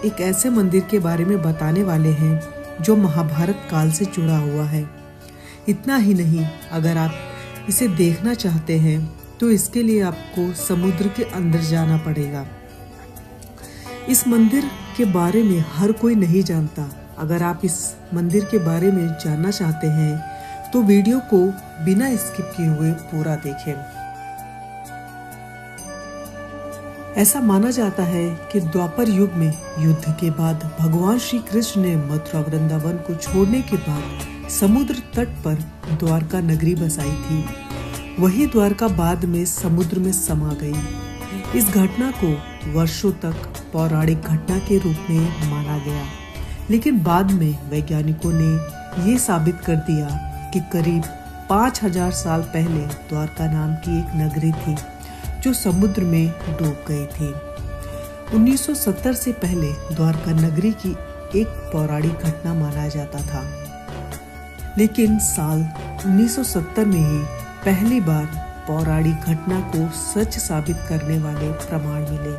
एक ऐसे मंदिर के बारे में बताने वाले हैं जो महाभारत काल से जुड़ा हुआ है। इतना ही नहीं, अगर आप इसे देखना चाहते हैं तो इसके लिए आपको समुद्र के अंदर जाना पड़ेगा। इस मंदिर के बारे में हर कोई नहीं जानता। अगर आप इस मंदिर के बारे में जानना चाहते हैं तो वीडियो को बिना स्किप किए हुए पूरा देखें। ऐसा माना जाता है कि द्वापर युग में युद्ध के बाद भगवान श्री कृष्ण ने मथुरा वृंदावन को छोड़ने के बाद समुद्र तट पर द्वारका नगरी बसाई थी। वही द्वारका बाद में समुद्र में समा गई। इस घटना को वर्षों तक पौराणिक घटना के रूप में माना गया, लेकिन बाद में वैज्ञानिकों ने ये साबित कर दिया कि करीब 5000 साल पहले द्वारका नाम की एक नगरी थी जो समुद्र में डूब गई थी। 1970 से पहले द्वारका नगरी की एक पौराणिक घटना माना जाता था, लेकिन साल 1970 में ही पहली बार पौराणिक घटना को सच साबित करने वाले प्रमाण मिले।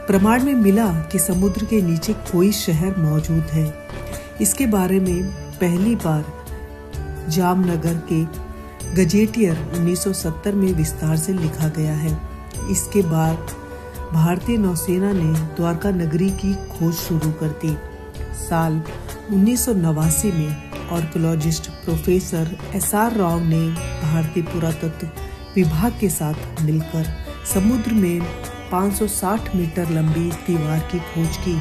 प्रमाण में मिला कि समुद्र के नीचे कोई शहर मौजूद है। इसके बारे में पहली बार जामनगर के गजेटियर 1970 में विस्तार से लिखा गया है। इसके बाद भारतीय नौसेना ने द्वारका नगरी की खोज शुरू कर दी। साल 1989 में आर्कियोलॉजिस्ट प्रोफेसर SR राव ने भारतीय पुरातत्व विभाग के साथ मिलकर समुद्र में 560 मीटर लंबी दीवार की खोज की।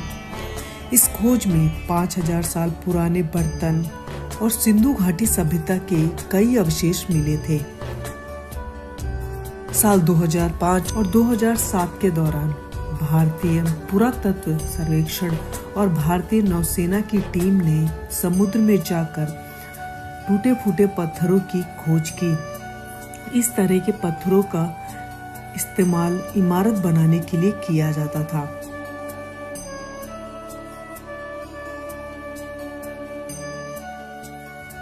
इस खोज में 5000 साल पुराने बर्तन और सिंधु घाटी सभ्यता के कई अवशेष मिले थे। साल 2005 और 2007 के दौरान भारतीय पुरातत्व सर्वेक्षण और भारतीय नौसेना की टीम ने समुद्र में जाकर टूटे फूटे पत्थरों की खोज की। इस तरह के पत्थरों का इस्तेमाल इमारत बनाने के लिए किया जाता था।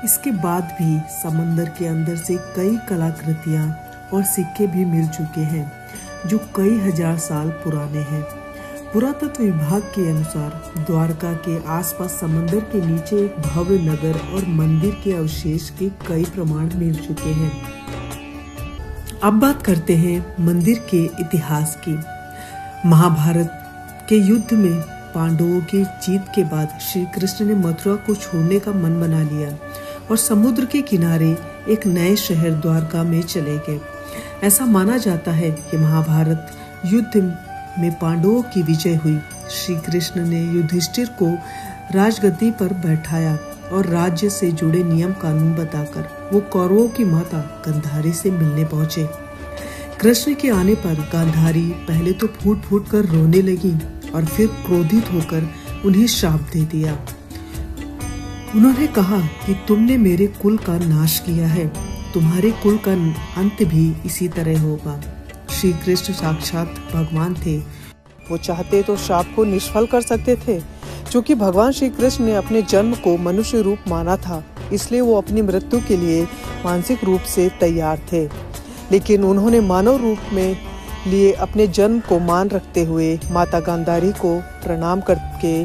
इसके बाद भी समंदर के अंदर से कई कलाकृतियां और सिक्के भी मिल चुके हैं जो कई हजार साल पुराने हैं। पुरातत्व विभाग के अनुसार द्वारका के आसपास समंदर के नीचे एक भव्य नगर और मंदिर के अवशेष के कई प्रमाण मिल चुके हैं। अब बात करते हैं मंदिर के इतिहास की। महाभारत के युद्ध में पांडवों की जीत के बाद श्री कृष्ण ने मथुरा को छोड़ने का मन बना लिया और समुद्र के किनारे एक नए शहर द्वारका में चले गए। ऐसा माना जाता है कि महाभारत युद्ध में पांडवों की विजय हुई। श्री कृष्ण ने युधिष्ठिर को राजगद्दी पर बैठाया और राज्य से जुड़े नियम कानून बताकर वो कौरवों की माता गांधारी से मिलने पहुंचे। कृष्ण के आने पर गांधारी पहले तो फूट फूट कर रोने लगी और फिर क्रोधित होकर उन्हें श्राप दे दिया। उन्होंने कहा कि तुमने मेरे कुल का नाश किया है, तुम्हारे कुल का अंत भी इसी तरह होगा। श्री कृष्ण साक्षात भगवान थे। वो चाहते तो श्राप को निष्फल कर सकते थे। क्योंकि भगवान श्री कृष्ण ने अपने जन्म को मनुष्य रूप माना था, इसलिए वो अपनी मृत्यु के लिए मानसिक रूप से तैयार थे। लेकिन उन्होंने मानव रूप में लिए अपने जन्म को मान रखते हुए माता गांधारी को प्रणाम करके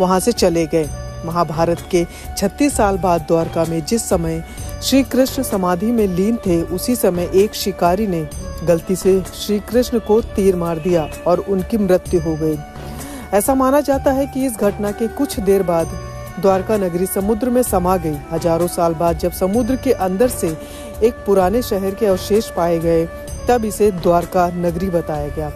वहां से चले गए। महाभारत के 36 साल बाद द्वारका में जिस समय श्री कृष्ण समाधि में लीन थे, उसी समय एक शिकारी ने गलती से श्री कृष्ण को तीर मार दिया और उनकी मृत्यु हो गई। ऐसा माना जाता है कि इस घटना के कुछ देर बाद द्वारका नगरी समुद्र में समा गई। हजारों साल बाद जब समुद्र के अंदर से एक पुराने शहर के अवशेष पाए गए, तब इसे द्वारका नगरी बताया गया।